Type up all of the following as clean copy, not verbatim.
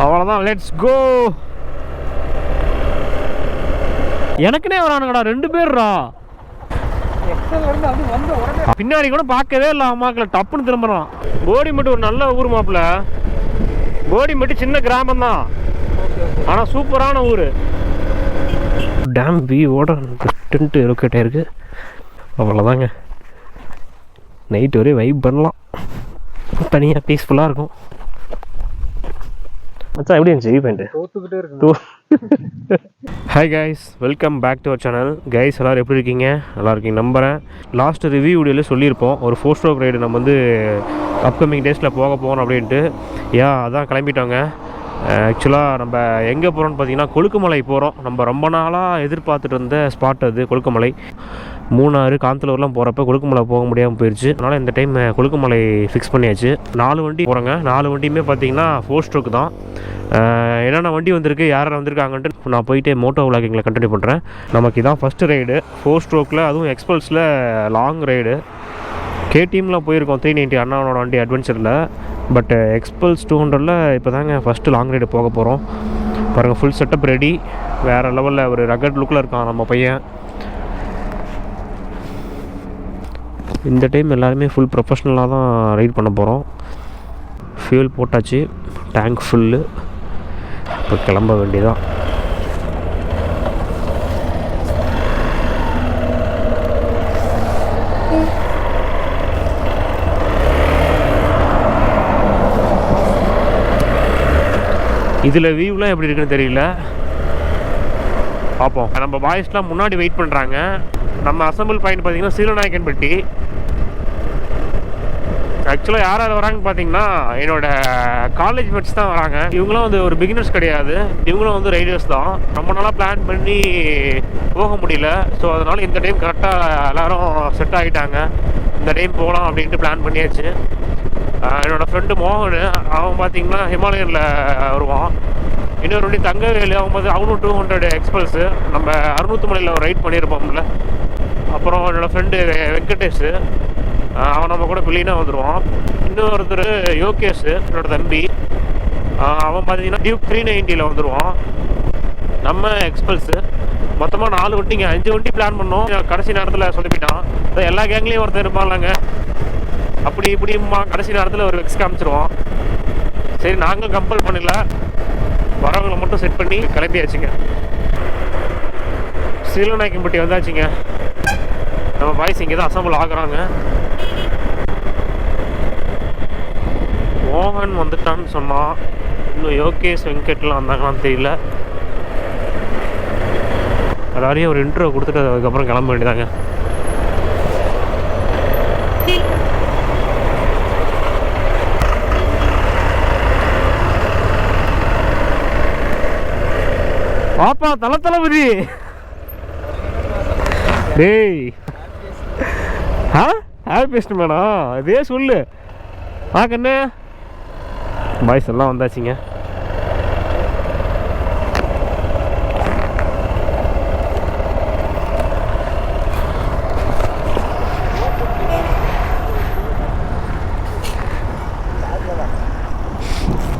அவ்வளோதான், let's go. எனக்குனே வரானுங்கடா 2 பேர்ரா. பின்னாடி கூட பார்க்கவே இல்லை அம்மாக்களை, டப்புன்னு திரும்புறான். போடிமெட்டு ஒரு நல்ல ஊர் மாப்பிள்ள. போடிமெட்டு சின்ன கிராமம் தான், ஆனால் சூப்பரான ஊர். டேம் வியூவோட டென்ட்டு லொக்கேட் ஆயிருக்கு. அவ்வளோதாங்க, நைட் ஒரே வைப் பண்ணலாம், தனியாக பீஸ்ஃபுல்லாக இருக்கும். மச்சான் எப்படி இருந்துச்சு வியூ பாயிண்ட்? தோத்துக்கிட்டே இருக்கு. Hi guys, welcome back to our channel. Guys எல்லோரும் எப்படி இருக்கீங்க? நல்லா இருக்கீங்க நம்புகிறேன். லாஸ்ட் ரிவ்யூ வீடியோவில் சொல்லியிருப்போம், ஒரு 4 ஸ்ட்ரோக் ரைடு நம்ம வந்து அப்கமிங் டேஸில் போக போகிறோம் அப்படின்ட்டு. அதான் கிளம்பிட்டோங்க. ஆக்சுவலாக நம்ம எங்கே போகிறோம்னு பார்த்தீங்கன்னா கொழுக்குமலை போகிறோம். நம்ம ரொம்ப நாளாக எதிர்பார்த்துட்டு இருந்த ஸ்பாட் அது கொழுக்குமலை. மூணாறு காந்தலூர்லாம் போகிறப்ப கொழுக்குமலை போக முடியாமல் போயிடுச்சு. அதனால் இந்த டைம் கொழுக்குமலை ஃபிக்ஸ் பண்ணியாச்சு. 4 வண்டி போகிறோங்க. 4 வண்டியுமே பார்த்தீங்கன்னா 4 ஸ்ட்ரோக் தான். என்னென்ன வண்டி வந்திருக்கு, யார் வந்திருக்காங்கன்ட்டு நான் போயிட்டு மோட்டோ விளாகிங்கில் கண்டினியூ பண்ணுறேன். நமக்கு இதான் ஃபஸ்ட்டு ரைடு 4 ஸ்ட்ரோக்கில், அதுவும் எக்ஸ்பல்ஸில் லாங் ரைடு. கேடிஎம்மில் போயிருக்கோம் 390 அண்ணாவோட வண்டி அட்வென்ச்சரில். பட் எக்ஸ்பல்ஸ் 200ல் இப்போ தாங்க ஃபஸ்ட்டு லாங் ரைடு போக போகிறோம். பாருங்கள், ஃபுல் செட்டப் ரெடி, வேறு லெவலில் ஒரு ரகட் லுக்கில் இருக்கான் நம்ம பையன். இந்த டைம் எல்லாருமே ஃபுல் ப்ரொஃபஷ்னலாக தான் ரைட் பண்ண போகிறோம். ஃபியூல் போட்டாச்சு, டேங்க் ஃபுல்லு. இப்போ கிளம்ப வேண்டியதான். இதில் வியூலாம் எப்படி இருக்குன்னு தெரியல, பார்ப்போம். நம்ம பாய்ஸ்லாம் முன்னாடி வெயிட் பண்ணுறாங்க. நம்ம அசம்பிள் பாயிண்ட் பார்த்தீங்கன்னா சீலநாயக்கன்பட்டி. ஆக்சுவலாக யார் யார் வராங்கன்னு பார்த்தீங்கன்னா என்னோட காலேஜ் மேட்ஸ் தான் வராங்க. இவங்களும் வந்து ஒரு பிகினர்ஸ் கிடையாது, இவங்களும் வந்து ரைடர்ஸ் தான். ரொம்ப நாளாக பிளான் பண்ணி போக முடியல. ஸோ அதனால் இந்த டைம் கரெக்டாக எல்லோரும் செட் ஆகிட்டாங்க. இந்த டைம் போகலாம் அப்படின்ட்டு பிளான் பண்ணியாச்சு. என்னோடய ஃப்ரெண்டு மோகன், அவன் பார்த்தீங்கன்னா ஹிமாலயனில் வருவான். இன்னொரு வண்டி தங்கவேலு, அவன் பார்த்து அவனும் 200 எக்ஸ்பல்ஸு. நம்ம 600 மலையில் ஒரு ரைட் பண்ணியிருப்போம்ல. அப்புறம் என்னோடய ஃப்ரெண்டு வெங்கடேஷ், அவன் நம்ம கூட பிள்ளைனா வந்துடுவான். இன்னொருத்தர் யோகேஷ், என்னோட தம்பி, அவன் பார்த்தீங்கன்னா டியூக் 390ல் வந்துடுவான். நம்ம எக்ஸ்பல்ஸு மொத்தமாக 4 வண்டிங்க, 5 வண்டி பிளான் பண்ணோம். கடைசி நேரத்தில் சொல்லிவிட்டான். எல்லா கேங்லேயும் ஒருத்தர் இருப்பாங்க, அப்படி இப்படிமா கடைசி நேரத்தில் ஒரு வெக்ஸ் காமிச்சிருவான். சரி, நாங்களும் கம்பல் பண்ணல, வரவங்களை மட்டும் செட் பண்ணி கிளம்பியாச்சுங்க. சீலநாயக்கன்பட்டி வந்தாச்சுங்க. நம்ம பாய்ஸ் இங்கே தான் அசம்பிள் ஆகுறாங்க. மோகன் வந்துட்டான்னு சொன்னான். இன்னும் யோகேஷ் வெங்கட்லாம் வந்தாங்களான்னு தெரியல. எல்லாரையும் ஒரு இன்ட்ரோ கொடுத்துட்டு அதுக்கப்புறம் கிளம்ப வேண்டியதாங்க. பாப்பா தளபதி டேய், ஹாப்பி பேஸ்ட் மேடம், இதே சொல்லு. கண்ணு பாய்ஸ் எல்லாம் வந்தாச்சுங்க.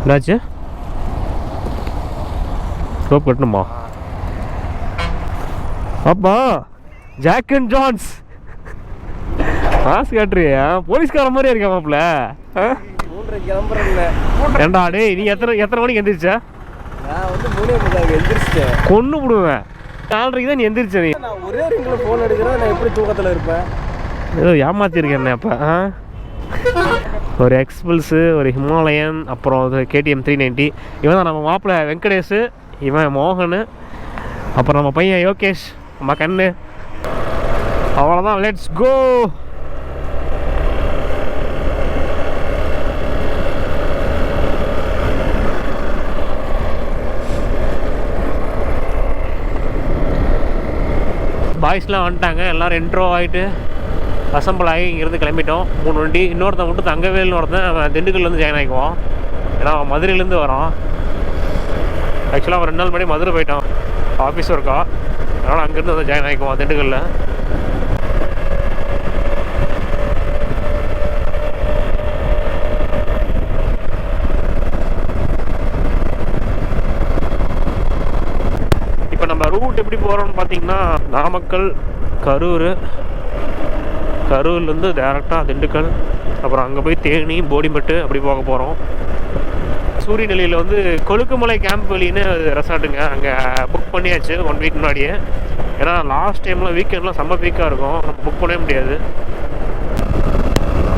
என்னாச்சு? ரோப் கட்டணுமா? அப்பா ஜாக் அண்ட் ஜான்ஸ் மாஸ்க் காட்டுறியா? போலீஸ்கார மாதிரியா இருக்கா மாப்பிள்ள? ஏண்டா டேய், நீ எத்தனை மணிக்கு எந்திரிச்ச? நான் வந்து 3:30 எந்திரிச்சிட்டேன். கொன்னு விடுவேன். 4:30 தான் நீ எந்திரிச்ச. நீ நான் ஒரே ரிங்கில் ஃபோன் எடுக்கிறேன், நான் எப்படி தூக்கத்தில் இருப்பேன்? ஏதோ ஏமாத்திருக்கேன் என்ன அப்போ? ஒரு எக்ஸ்பல்ஸு, ஒரு ஹிமாலயன், அப்புறம் KTM 390. இவன் தான் நம்ம மாப்பிள்ளை வெங்கடேஷ், இவன் மோகன், அப்புறம் நம்ம பையன் யோகேஷ், நம்ம கண்ணு. அவ்வளோதான், லெட்ஸ் கோ. பாய்ஸ்லாம் வந்துட்டாங்க, எல்லோரும் இன்ட்ரோ ஆகிட்டு அசம்பிள் ஆகி இங்கேருந்து கிளம்பிட்டோம். 3 வண்டி. இன்னொருத்தன் மட்டும் தங்கவேல்னு ஒருத்தன், அவன் திண்டுக்கல்லேருந்து ஜாயின் ஆகிக்குவான். ஏன்னா அவன் மதுரையிலேருந்து வரான். ஆக்சுவலாக அவன் 2 நாள் முன்னாடி மதுரை போயிட்டான், ஆஃபீஸ் ஒர்க்கா. அதனால் அங்கேருந்து வந்து ஜாயின் ஆகிக்குவான் திண்டுக்கல்லில். ரூட் எப்படி போகிறோம்னு பார்த்தீங்கன்னா நாமக்கல், கரூர், கரூர்லேருந்து டேரெக்டாக திண்டுக்கல், அப்புறம் அங்கே போய் தேனி, போடிமெட்டு அப்படி போக போகிறோம். சூரியநெல்லியில் வந்து கொழுக்குமலை கேம்ப் வெளின்னு ரெசார்ட்டுங்க, அங்கே புக் பண்ணியாச்சு 1 வீக் முன்னாடியே. ஏன்னா லாஸ்ட் டைம்லாம் வீக்கெண்ட்லாம் செம்ம பீக்காக இருக்கும், நம்ம புக் பண்ணவே முடியாது.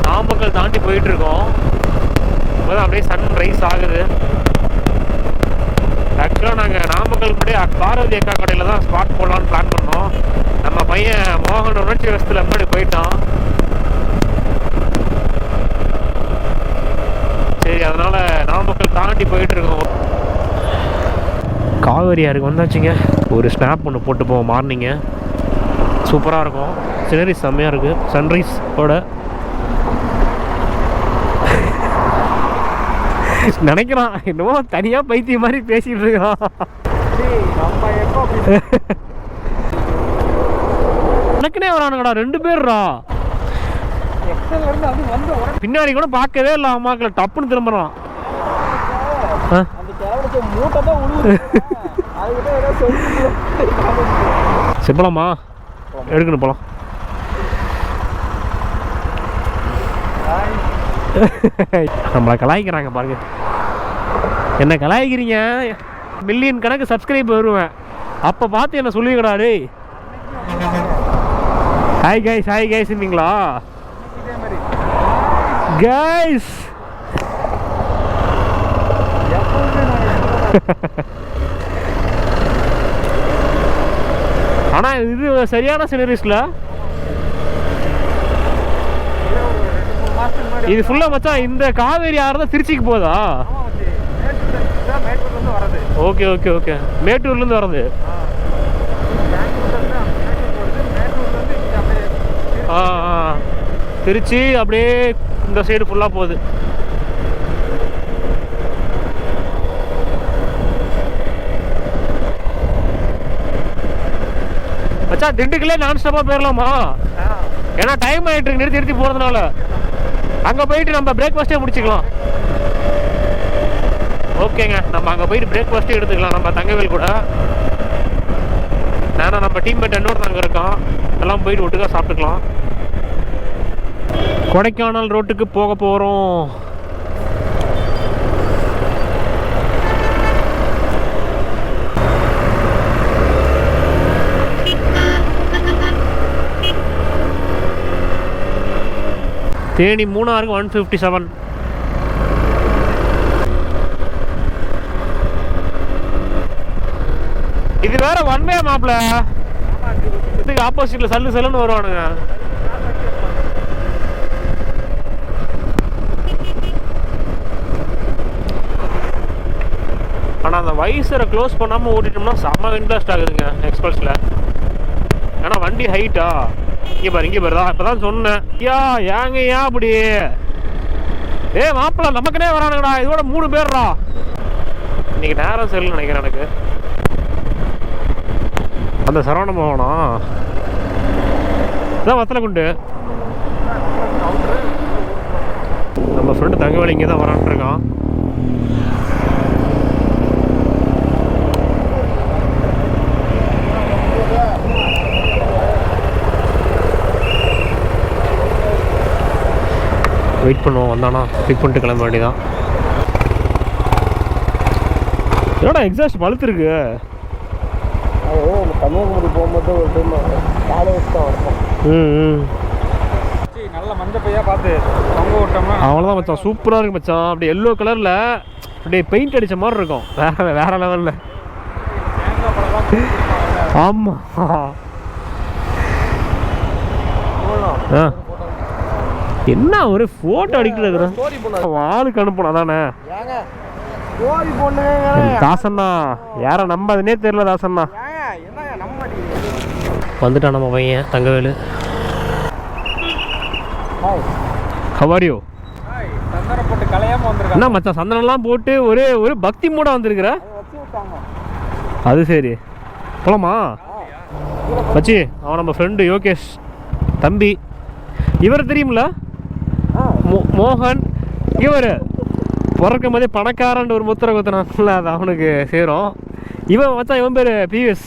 நாமக்கல் தாண்டி போயிட்டுருக்கோம், இப்போதான் அப்படியே சன் ரைஸ் ஆகுது. ஆக்சுவலாக நாங்கள் நாமக்கல் முன்னாடி பார்வதி அக்கா கடையில் தான் ஸ்பாட் போடலான்னு பிளான் பண்ணோம். நம்ம பையன் மோகன் உணர்ச்சி வசத்தில் முன்னாடி போயிட்டான். சரி, அதனால் நாமக்கல் தாண்டி போயிட்டுருக்கோம். காவேரி ஆறுக்கு வந்தாச்சுங்க. ஒரு ஸ்னாப் ஒன்று போட்டு போவோம் மார்னிங்கு, சூப்பராக இருக்கும். சினரிஸ் செம்மையாக இருக்குது சன்ரைஸோட. நினைக்கிறான் என்னமோ தனியாக பைத்தியம் மாதிரி பேசிகிட்டு இருக்கான். எனக்குனே வரானுங்கடா 2 பேர்ரா. பின்னாடி கூட பார்க்கவே இல்லை அம்மாக்களை, டப்புன்னு திரும்புறான். சிப்பலாமா எடுக்கணும் போலாம். நம்மளை கலாய்க்கிறாங்க பாருங்க. என்ன கலாய்க்கிறீங்க? மில்லியன் கணக்கு சப்ஸ்கிரைப் வருவேன், அப்போ பார்த்து என்ன சொல்லிக்கடா டேய். ஹாய் கைஸ், ஹாய் கைஸ் இருந்தீங்களா கைஸ்? ஆனால் இது சரியான சினரிஸ்ல இது ஃபுல்லா மச்சான். இந்த காவேரி ஆறு தான் திருச்சிக்கு போதா? ஓகே ஓகே ஓகே, மேட்டூர்லேருந்து வர்றது. திருச்சி அப்படியே இந்த சைடு ஃபுல்லாக போகுது. மச்சா திண்டுக்கல்லே நான் ஸ்டாப்பாக போயிடலாமா? ஏன்னா டைம் ஆகிட்டு இருக்கு, நிறுத்தி நிறுத்தி போகிறதுனால. அங்கே போயிட்டு நம்ம பிரேக்ஃபாஸ்ட்டே முடிச்சுக்கலாம். ஓகேங்க, நம்ம அங்கே போயிட்டு பிரேக்ஃபாஸ்ட்டே எடுத்துக்கலாம் நம்ம தங்கவேல் கூட. ஏன்னா நம்ம டீம்மேட் இன்னொரு அங்கே இருக்கோம், எல்லாம் போயிட்டு ஒட்டுக்கா சாப்பிட்டுக்கலாம். கொடைக்கானல் ரோட்டுக்கு போக போகிறோம். தேனி மூணாருக்கு 157. இது வேற ஒன்வே மாப்பிள, இதுக்கு ஆப்போசிட்ல சல்லு சல்லுன்னு வருவானுங்க. ஆனால் அந்த வைசரை க்ளோஸ் பண்ணாமல் ஓட்டிட்டோம்னா செம்ம இன்ட்ரெஸ்ட் ஆகுதுங்க எக்ஸ்பிரஸில். ஏன்னா வண்டி ஹைட்டா. இங்கே பாரு, இங்கே பாரு, இப்போ தான் சொன்னேன். ஏங்க ஏன் அப்படி? மாப்பிள்ள நமக்குனே வரானுங்கடா, இதோட 3 பேர்ரா. இன்னைக்கு நேரம் செல்லுன்னு நினைக்கிறேன் எனக்கு. அந்த சரவண மோகனா இதான் வத்தலக்குண்டு. நம்ம ஃப்ரெண்டு தங்கவேல் இங்கே தான் வரான்ட்டு இருக்கான். வெயிட் பண்ணுவோம், வந்தானா பிக் பண்ணிட்டு கிளம்ப வேண்டியதான். என்னடா எக்ஸாஸ்ட் பழுத்துருக்கு. கன்னியாகுமரி போகும்போது ஒரு டைம் காலை வச்சு தான் வரணும். நல்ல மஞ்சள் பையா பார்த்து தொங்க விட்டோம்னா அவ்வளோதான் மச்சான், சூப்பராக இருக்கு மச்சான். அப்படியே எல்லோ கலரில் அப்படியே பெயிண்ட் அடித்த மாதிரி இருக்கும், வேற லெவலில். ஆமாம். என்ன ஒரு ஃபோட்டோ அடிக்கிறது ஆளுக்கு அனுப்பணும் அதானே தாசண்ணா. யாரை நம்பாதுன்னே தெரியல தாசண்ணா. வந்துட்டான் நம்ம பையன் தங்கவேலு. ஹவாரியோ என்ன மச்சான், சந்தனம்லாம் போட்டு ஒரு பக்தி மூட வந்திருக்கிற. அது சரி, போலாமா மச்சி? அவன் நம்ம ஃப்ரெண்டு யோகேஷ் தம்பி. இவர் தெரியுமில்ல, மோகன். இவர் பிறக்கும் போதே பணக்காரன் ஒரு முத்திரை குத்தினான்ல, அது அவனுக்கு சேரும். இவன் மச்சான், இவன் பேர் பிவிஎஸ்.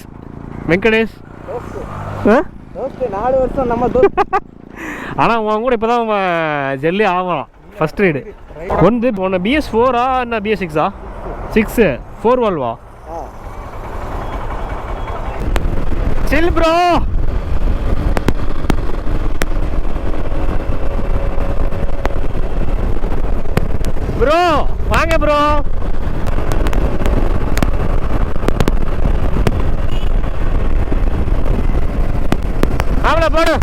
வெங்கடேஷ். ஆ 4 வருஷம் நம்ம ஆனால் உன் கூட இப்போ தான் ஜெல்லி ஆகலாம். ஃபஸ்ட் ரைடு வந்து உன்னை BS4 என்ன BS6 6 4 வால்வா? Chill bro. ப்ரோ வாங்க ப்ரோ. அவ்வளோ போடு.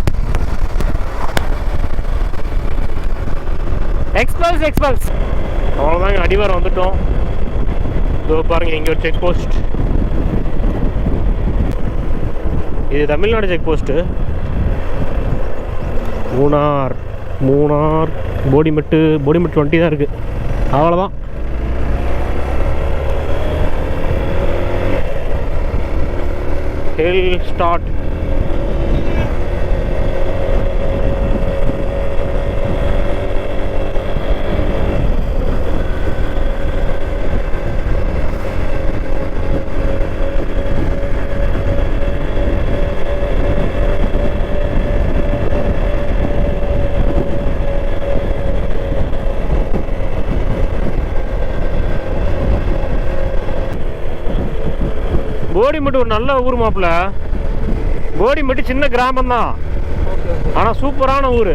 எக்ஸ்பல்ஸ் அவ்வளோதாங்க. அடிவாரம் வந்துட்டோம். இதோ பாருங்க, இங்கே ஒரு செக் போஸ்ட். இது தமிழ்நாடு செக் போஸ்ட்டு. மூணார் போடிமெட்டு 20 தான் இருக்குது. அவ்வளோதான். Hill start. போடிமெட்டு ஒரு நல்ல ஊர் மாப்பிள்ள. போடிமெட்டு சின்ன கிராமம் தான், ஆனால் சூப்பரான ஊர்.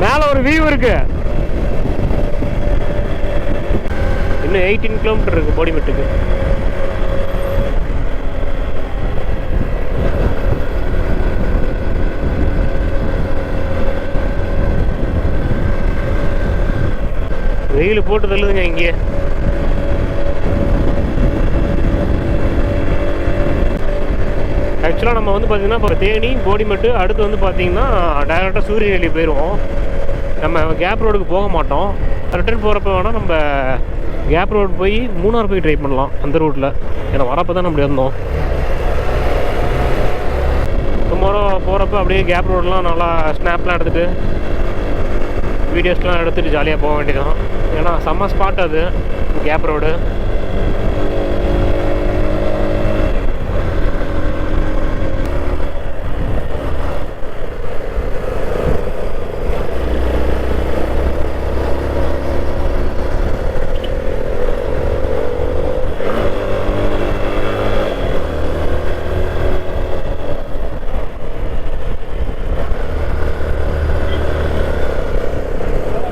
மேலே ஒரு வியூ இருக்கு. இன்னும் 18 கிலோமீட்டர் இருக்கு போடிமெட்டுக்கு. வெயில் போட்டு தள்ளுதுங்க இங்கே. ஆக்சுவலாக நம்ம வந்து பார்த்திங்கன்னா இப்போ தேனி போடிமெட்டு அடுத்து வந்து பார்த்திங்கன்னா டைரெக்டாக சூரியநெல்லி போயிடுவோம். நம்ம கேப் ரோடுக்கு போக மாட்டோம். ரிட்டர்ன் போகிறப்ப வேணால் நம்ம கேப் ரோடு போய் மூணார் போய் ட்ரை பண்ணலாம் அந்த ரூட்டில். ஏன்னா வரப்போ தான் நம்ம இருந்தோம். டுமாரோ போகிறப்ப அப்படியே கேப் ரோடெலாம் நல்லா ஸ்னாப்லாம் எடுத்துகிட்டு வீடியோஸ்லாம் எடுத்துகிட்டு ஜாலியாக போக வேண்டியதான். ஏன்னா செம்ம ஸ்பாட் அது கேப் ரோடு.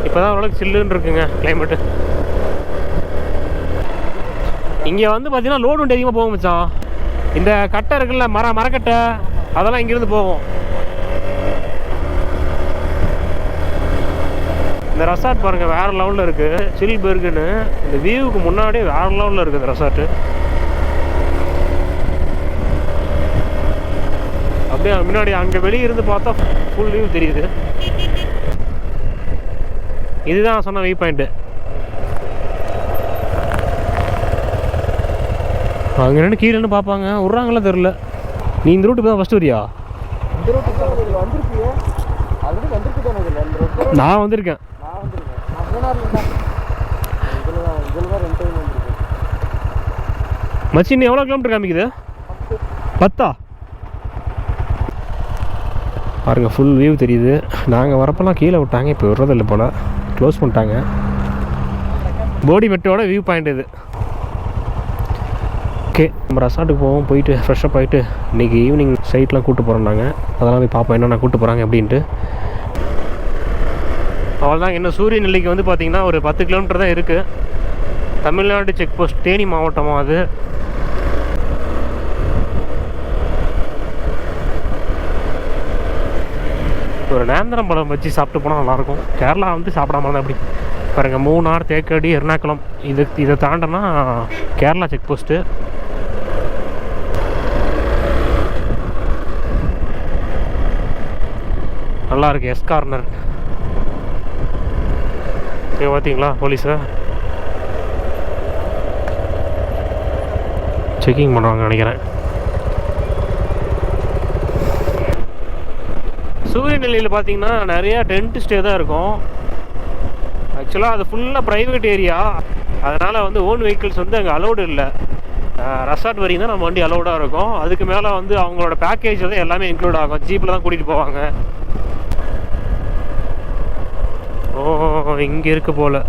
இப்போ தான் ஓரளவுக்கு சில்லுன்னு இருக்குங்க கிளைமேட்டு. இங்கே வந்து பார்த்தீங்கன்னா லோடு வண்டி அதிகமாக போகும் மச்சான். இந்த கட்டை இருக்குல்ல, மரக்கட்டை, அதெல்லாம் இங்கேருந்து போகும். இந்த ரெசார்ட் பாருங்கள் வேறு லெவலில் இருக்குது. சில்பர்குன்னு இந்த வியூவுக்கு முன்னாடி வேறு லெவலில் இருக்குது இந்த ரெசார்ட்டு. அப்படியே முன்னாடி அங்கே வெளியே இருந்து பார்த்தா ஃபுல் வியூ தெரியுது. இதுதான் சொன்ன வியூ பாயிண்ட்டு. அங்கே ரெண்டு கீழேன்னு பார்ப்பாங்க, விட்றாங்களா தெரில. நீ இந்த ரூட்டு தான் ஃபஸ்ட்டு வரியா? நான் வந்திருக்கேன். மச்சி இன்னும் எவ்வளோ கிலோமீட்டர் காமிக்குது? 10 பாருங்கள், ஃபுல் வியூ தெரியுது. நாங்கள் வரப்பெல்லாம் கீழே விட்டாங்க, இப்போ விடுறதில்லை போல், க்ளோஸ் பண்ணிட்டாங்க. போடிமெட்டோட வியூ பாயிண்ட் இது. ஓகே, நம்ம ரெசார்ட்டுக்கு போவோம். போயிட்டு ஃப்ரெஷ்ஷப் ஆகிட்டு இன்றைக்கி ஈவினிங் சைட்லாம் கூப்பிட்டு போகிறோம் நாங்கள். அதெல்லாம் போய் பார்ப்போம் என்னென்ன கூப்பிட்டு போகிறாங்க அப்படின்ட்டு. அவ்வளோதான். இன்னும் சூரியநெல்லிக்கு வந்து பார்த்திங்கன்னா ஒரு 10 கிலோமீட்டர் தான் இருக்குது. தமிழ்நாடு செக் போஸ்ட், தேனி மாவட்டமாக அது. ஒரு நேந்திரம் பழம் வச்சு சாப்பிட்டு போனால் நல்லாயிருக்கும். கேரளா வந்து சாப்பிடாம தான் அப்படி பாருங்கள். மூணார், தேக்கடி, எர்ணாகுளம் இதை தாண்டனா கேரளா செக் போஸ்ட்டு. நல்லாயிருக்கு. எஸ் கார்னர் இங்கே பார்த்தீங்களா, போலீஸை செக்கிங் பண்ணுவாங்க நினைக்கிறேன். சூரியன் திருநெல்வேலியில் பார்த்தீங்கன்னா நிறையா டென்ட் ஸ்டே தான் இருக்கும். ஆக்சுவலாக அது ஃபுல்லாக ப்ரைவேட் ஏரியா, அதனால் வந்து ஓன் வெஹிக்கிள்ஸ் வந்து அங்கே அலௌடு இல்லை. ரெசார்ட் வரைக்கும் தான் நம்ம வண்டி அலௌடாக இருக்கும். அதுக்கு மேலே வந்து அவங்களோட பேக்கேஜ் தான் எல்லாமே இன்க்ளூட் ஆகும். ஜீப்பில் தான் கூட்டிகிட்டு போவாங்க. ஓ, இங்கே இருக்கு போல்.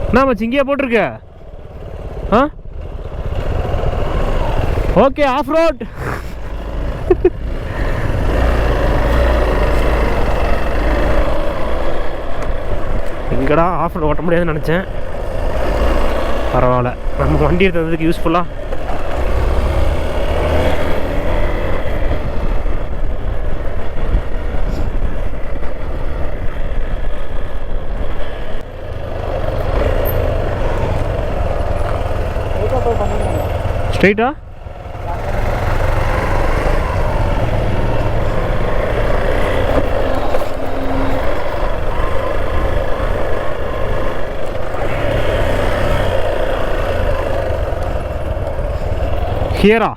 என்ன மச்சி இங்கேயே போட்டிருக்க? ஆ, ஓகே, ஆஃப் ரோட். எங்கடா ஆஃப் ரோட் ஓட்ட முடியாதுன்னு நினச்சேன். பரவாயில்ல, நம்ம வண்டி எடுத்ததுக்கு யூஸ்ஃபுல்லாக. ஸ்ட்ரைட்டா ஹியரா?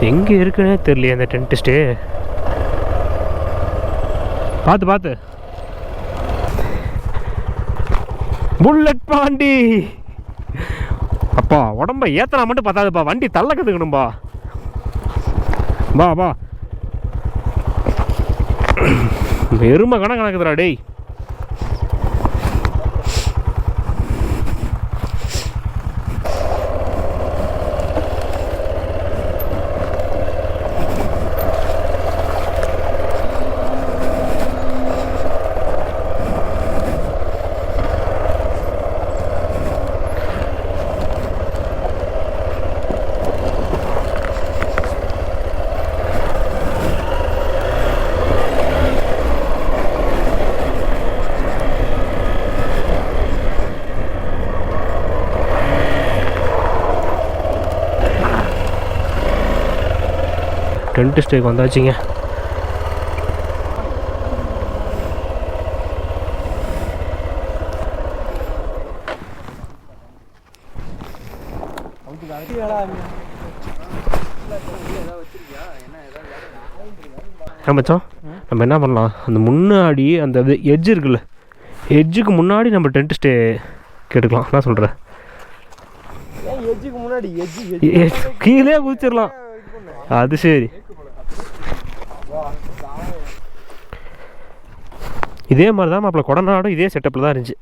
எங்கே இருக்குன்னே தெரியலையே அந்த டென்ட் ஸ்டே. பார்த்து பார்த்து. புல்லட் பாண்டி. அப்பா உடம்ப ஏத்தனா மட்டும் பத்தாதுப்பா, வண்டி தள்ள கற்றுக்கணும்பா. வா வா, எருமை கணக்குதுடா டேய். டென்ட் ஸ்டேக்கு வந்தாச்சுங்க. மச்சான், நம்ம என்ன பண்ணலாம், அந்த முன்னாடி அந்த எட்ஜ் இருக்குல்ல, எட்ஜுக்கு முன்னாடி நம்ம டென்ட் ஸ்டே கேட்டுக்கலாம். என்ன சொல்கிறேன்? கீழே குதிச்சிடலாம். அது சரி, இதே மாதிரி தான் மாப்பிள்ள கொடநாடும் இதே செட்டப்பில் தான் இருந்துச்சு.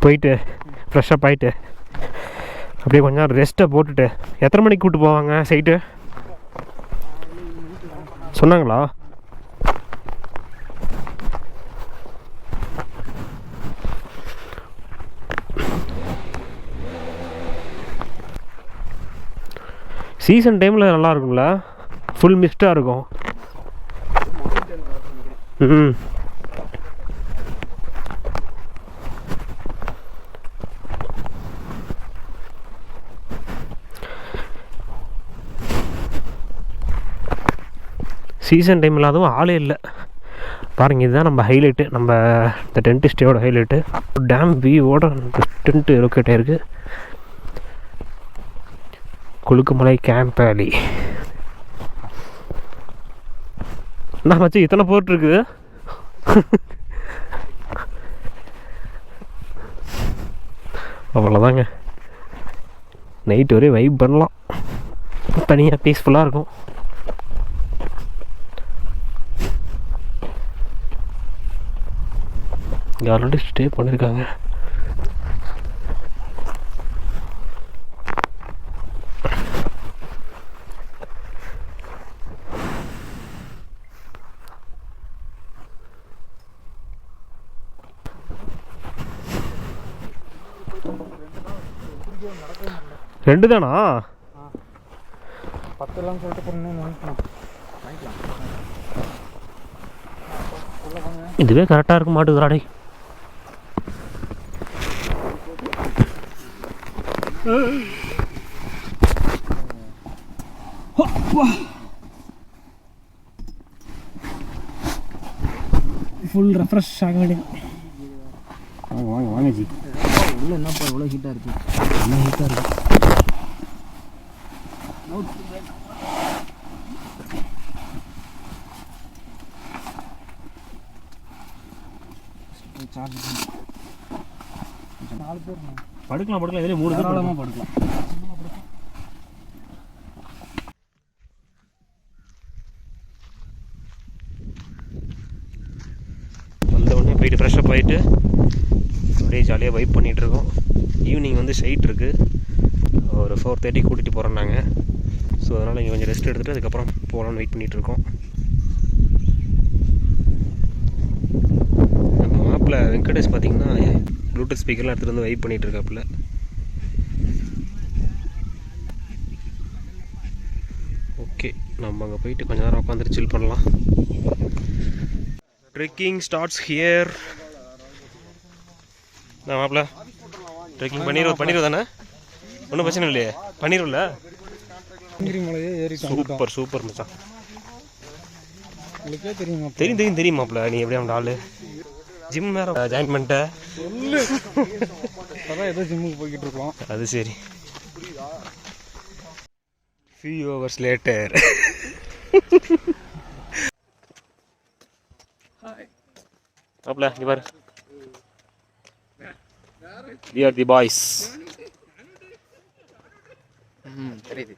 போயிட்டு ஃப்ரெஷ்ஷப் ஆகிட்டு அப்படியே கொஞ்சம் நேரம் ரெஸ்ட்டை போட்டுட்டு. எத்தனை மணிக்கு கூப்பிட்டு போவாங்க சைட்டு சொன்னாங்களா? சீசன் டைமில் நல்லா இருக்கும்ல, ஃபுல் மிஸ்டாக இருக்கும். ம், சீசன் டைமில் அதுவும் ஆளே இல்லை பாருங்கள். இதுதான் நம்ம ஹைலைட்டு, நம்ம இந்த டென்ட் ஸ்டேயோட ஹைலைட்டு. டேம் வியூவோட டென்ட்டு லொக்கேட் ஆகிருக்கு. கொழுக்குமலை கேம்ப் வேலி. என்ன மச்சி இத்தனை போட்டுருக்குது? அவ்வளோதாங்க, நைட்டு வரையும் வைப் பண்ணலாம். தனியாக பீஸ்ஃபுல்லாக இருக்கும். இங்கே ஆல்ரெடி ஸ்டே பண்ணியிருக்காங்க. ரெண்டு தானா? 10 சொல்லிட்டு போனேன். இதுவே கரெக்டாக இருக்க மாட்டேங்குதுடா டேய். ஃபுல் ரெஃப்ரெஷ் ஆக வேண்டியது. வாங்க வாங்க வாங்க ஜி. உள்ள என்னப்பா இவ்வளோ ஹீட்டாக இருக்குது? என்ன ஹீட்டாக இருக்குது? சார்ஜ் 4 பேர் படுக்கலாம் இதிலே 3 பேர் தாராளமாக படுக்கலாம். வந்த உடனே போயிட்டு ஃப்ரெஷ்ஷப் ஆகிட்டு அப்படியே ஜாலியாக வைப் பண்ணிகிட்ருக்கோம். ஈவினிங் வந்து ஷைட் இருக்குது, ஒரு 4:30 கூட்டிகிட்டு போகிறோம் நாங்கள். ஸோ அதனால் இங்கே கொஞ்சம் ரெஸ்ட் எடுத்துகிட்டு அதுக்கப்புறம் போகலான்னு வெயிட் பண்ணிகிட்ருக்கோம். நம்ம மாப்பிள்ள வெங்கடேஷ் பார்த்திங்கன்னா ப்ளூடூத் ஸ்பீக்கர்லாம் எடுத்துகிட்டு வந்து வைப் பண்ணிகிட்ருக்காப்புல. ஓகே, நம்ம அங்கே போயிட்டு கொஞ்ச நேரம் உட்காந்துட்டு சில் பண்ணலாம். Trekking starts here. நான் மாப்பிள்ள ட்ரெக்கிங் பண்ணிடுவோம் தானே? ஒன்றும் பிரச்சனை இல்லையே, பண்ணிடும்ல. மலையே ஏறி சூப்பர் சூப்பர் மச்சான். உங்களுக்கே தெரியுமா? தெரியும் மாப்பிள்ள. நீ எப்படியா அந்த ஆள் ஜிம் வேறு ஜாயின் பண்ணிட்ட? அதான் ஏதோ ஜிம்முக்கு போய்கிட்டு இருக்கோம். அது சரி. few hours later. மாப்பிள்ள இங்கே பாரு, we are the boys. தெரியுது.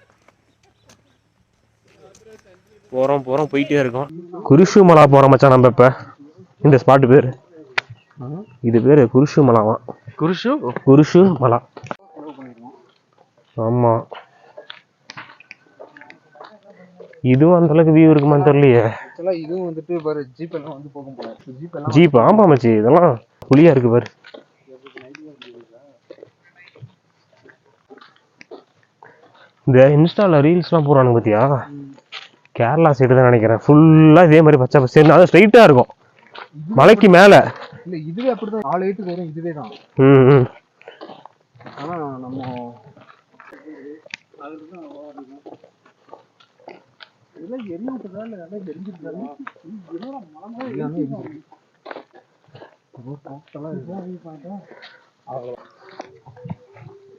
போகிறோம் போயிட்டே இருக்கோம். குருஷு மலா போகிறோம் மச்சான். நம்ம இப்போ இந்த ஸ்பாட்டு பேர், இது பேர் குருஷு மலாவா? குருஷு மலா. ஆமாம், இதுவும் அந்த அளவுக்கு வியூ இருக்குமான்னு தெரியலையே. இதுவும் வந்துட்டு பாரு, ஜீப் எல்லாம் வந்து போகும் போல. ஜீப் ஆமாம் மச்சி, இதெல்லாம் புளியா இருக்கு பாரு. இந்த இன்ஸ்டால ரீல்ஸ்லாம் போடுறானுங்க பார்த்தியா? கேரளா சைடு தான் நினைக்கிறேன். ஃபுல்லாக இதே மாதிரி பச்சை பச்சை, அது ஸ்ட்ரைட்டாக இருக்கும் மலைக்கு மேலே. இல்லை இதுவே அப்படிதான், 4 8 வரும். இதுவே தான். ம். ஆனால் நம்ம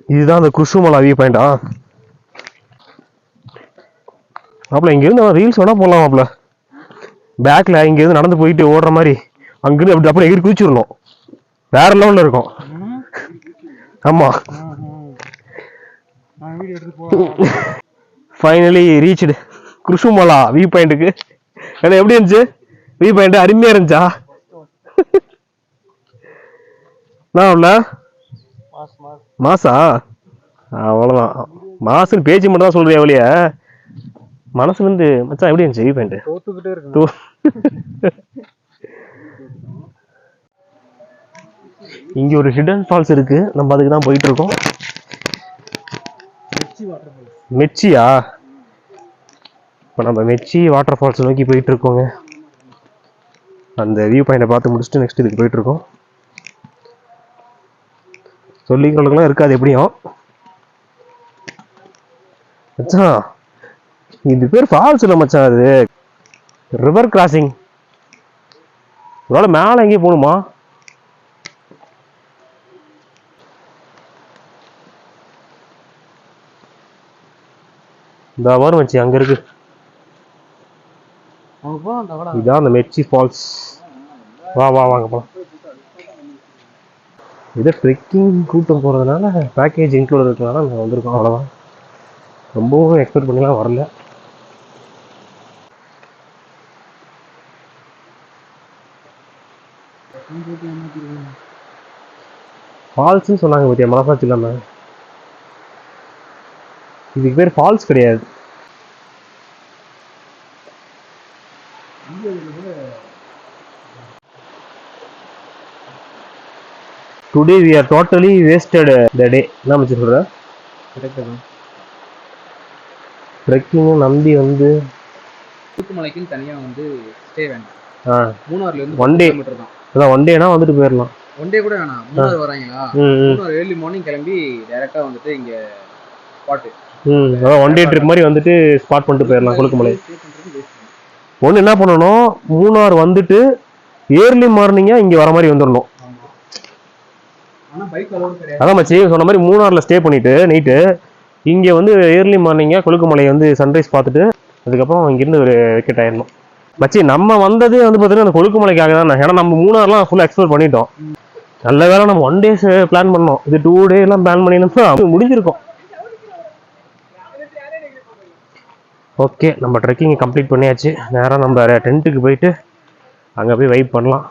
இதுதான் அந்த குருஷுமலா வியூ பாயிண்டா? மாப்பிள்ள இங்கேருந்து ரீல்ஸ் வேணா போடலாம் மாப்பிள்ள. பேக்ல இங்கேருந்து நடந்து போயிட்டு ஓடுற மாதிரி அங்கிருந்து அப்படி அப்படியே எகிரி குதிச்சிடணும். வேற லெவலில் இருக்கும். ஆமாம், ஃபைனலி ரீச்டு குருஷுமலா வியூ பாயிண்ட்டுக்கு. ஏன்னா எப்படி இருந்துச்சு வியூ பாயிண்ட்? அருமையா இருந்துச்சா? மாசா அவ்வளோதான். மாசுன்னு பேச்சு மட்டும் தான் சொல்றியா வழிய, மனசுல இருந்து மச்சான் எப்படி இருந்துச்சு வியூ பாயிண்ட்? இங்க ஒரு ஹிடன் ஃபால்ஸ் இருக்கு, நம்ம அதுக்கு தான் போயிட்டு இருக்கோம். மெச்சியா? இப்போ நம்ம மெச்சி வாட்டர் ஃபால்ஸ் நோக்கி போயிட்டு இருக்கோங்க. அந்த வியூ பாயிண்டை பார்த்து முடிச்சுட்டு நெக்ஸ்ட் இதுக்கு போயிட்டு இருக்கோம். சொல்லிக்கிறதுக்கெல்லாம் இருக்காது எப்படியும் மச்சான். இது பேர் ஃபால்ஸ் இல்லை மச்சான், அது ரிவர் கிராசிங். ஒருவேளை மேலே எங்கேயும் போகணுமா? இந்த வரும் வச்சு அங்க இருக்கு. இதான் அந்த மெச்சி ஃபால்ஸ். வாங்க போலாம். இதை ட்ரெக்கிங் கூட்டம் போகிறதுனால பேக்கேஜ் இன்க்ளூட் இருக்கிறதுனால நாங்கள் வந்திருக்கோம், அவ்வளோதான். ரொம்பவும் எக்ஸ்பெக்ட் பண்ணிலாம் வரல. ஃபால்ஸ்ன்னு சொன்னாங்க பத்தியா, மனசாட்சி இல்லாமல். இதுக்கு பேர் ஃபால்ஸ் கிடையாது. Today we are totally wasted the day. என்ன மச்சி சொல்ற? ட்ரெக்கிங் நம்பி வந்து தூக்குமலைக்குன்னு தனியாக வந்து ஸ்டே வேண்டாம். மூணாறுலேருந்து ஒன் டே தான். அதான் ஒன் டேனா வந்துட்டு போயிடலாம். ஒன் டே கூட வேணாம். மூணாறு வராங்களா, மூணாறு ஏர்லி மார்னிங் கிளம்பி டைரெக்டாக வந்துட்டு இங்கே ஸ்பாட்டு அதான் ஒன் டே ட்ரிப் மாதிரி வந்துட்டு ஸ்பாட் பண்ணிட்டு போயிடலாம் கொழுக்குமலை. ஒன்று என்ன பண்ணணும், மூணார் வந்துட்டு ஏர்லி மார்னிங்காக இங்கே வர மாதிரி வந்துடணும். அதான் மச்சி சொன்ன மாதிரி மூணாரில் ஸ்டே பண்ணிவிட்டு நைட்டு இங்கே வந்து ஏர்லி மார்னிங்காக கொழுக்குமலை வந்து சன்ரைஸ் பார்த்துட்டு அதுக்கப்புறம் இங்கேருந்து ஒரு விக்கெட் ஆயிடணும். மச்சி நம்ம வந்ததே வந்து பார்த்தீங்கன்னா அந்த கொழுக்குமலைக்காக தான். ஏன்னா நம்ம மூணார்லாம் ஃபுல்லாக எக்ஸ்ப்ளோர் பண்ணிட்டோம். நல்ல வேலை நம்ம 1 days பிளான் பண்ணோம். இது 2 day எல்லாம் பிளான் பண்ணியிருந்தோம்னா முடிஞ்சிருக்கும். ஓகே, நம்ம ட்ரெக்கிங் கம்ப்ளீட் பண்ணியாச்சு. நேராக நம்ம டென்ட்டுக்கு போயிட்டு அங்கே போய் வைப் பண்ணலாம்.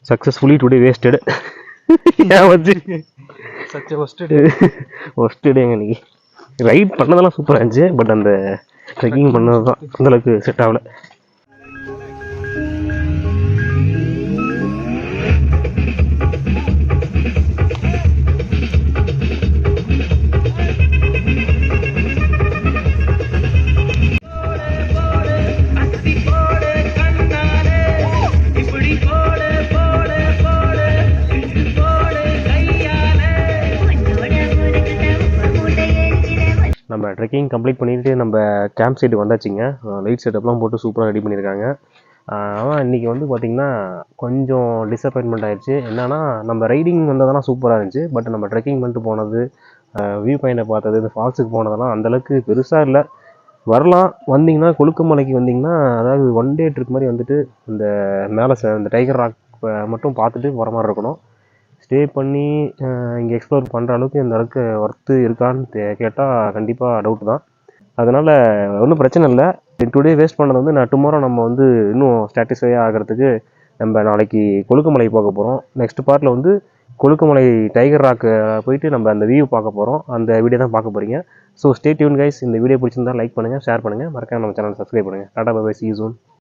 Successfully today wasted. ஏன் வச்சு ஒஸ்ட் டேங்க இன்னைக்கு. ரைட் பண்ணதெல்லாம் சூப்பராக இருந்துச்சு, பட் அந்த ட்ரெக்கிங் பண்ணது தான் அந்தளவுக்கு செட் ஆகலை. நம்ம ட்ரெக்கிங் கம்ப்ளீட் பண்ணிட்டு நம்ம கேம்ப் சைட்டு வந்தாச்சுங்க. லைட் செட்டப்லாம் போட்டு சூப்பராக ரெடி பண்ணியிருக்காங்க. ஆனால் இன்றைக்கி வந்து பார்த்திங்கன்னா கொஞ்சம் டிசப்பாயின்மெண்ட் ஆயிடுச்சு. என்னென்னா நம்ம ரைடிங் வந்ததெல்லாம் சூப்பராக இருந்துச்சு, பட் நம்ம ட்ரெக்கிங் பண்ணிட்டு போனது, வியூ பாயிண்ட்டை பார்த்தது, இந்த ஃபால்ஸுக்கு போனதெல்லாம் அந்தளவுக்கு பெருசாக இல்லை. வரலாம், வந்தீங்கன்னா கொழுக்குமலைக்கு வந்தீங்கன்னா அதாவது 1 day ட்ரிப் மாதிரி வந்துட்டு இந்த மேலே இந்த டைகர் ராக் மட்டும் பார்த்துட்டு போகிற மாதிரி இருக்கணும். ஸ்டே பண்ணி இங்கே எக்ஸ்ப்ளோர் பண்ணுற அளவுக்கு இந்த அளவுக்கு ஒர்த்து இருக்கான்னு கேட்டால் கண்டிப்பாக டவுட் தான். அதனால் ஒன்றும் பிரச்சனை இல்லை. டுடே வேஸ்ட் பண்ணது வந்து நான் டுமாரோ நம்ம வந்து இன்னும் சாட்டிஸ்ஃபை ஆகிறதுக்கு நம்ம நாளைக்கு கொழுக்குமலை போக போகிறோம். நெக்ஸ்ட் பார்ட்டில் வந்து கொழுக்குமலை டைகர் ராக்கு போயிட்டு நம்ம அந்த வியூ பார்க்க போகிறோம். அந்த வீடியோ தான் பார்க்க போகிறீங்க. So stay tuned guys. இந்த வீடியோ பிடிச்சிருந்தா லைக் பண்ணுங்கள், ஷேர் பண்ணுங்கள், மறக்காம நம்ம சேனல் சப்ஸ்கிரைப் பண்ணுங்கள். டாடா bye bye, see you soon.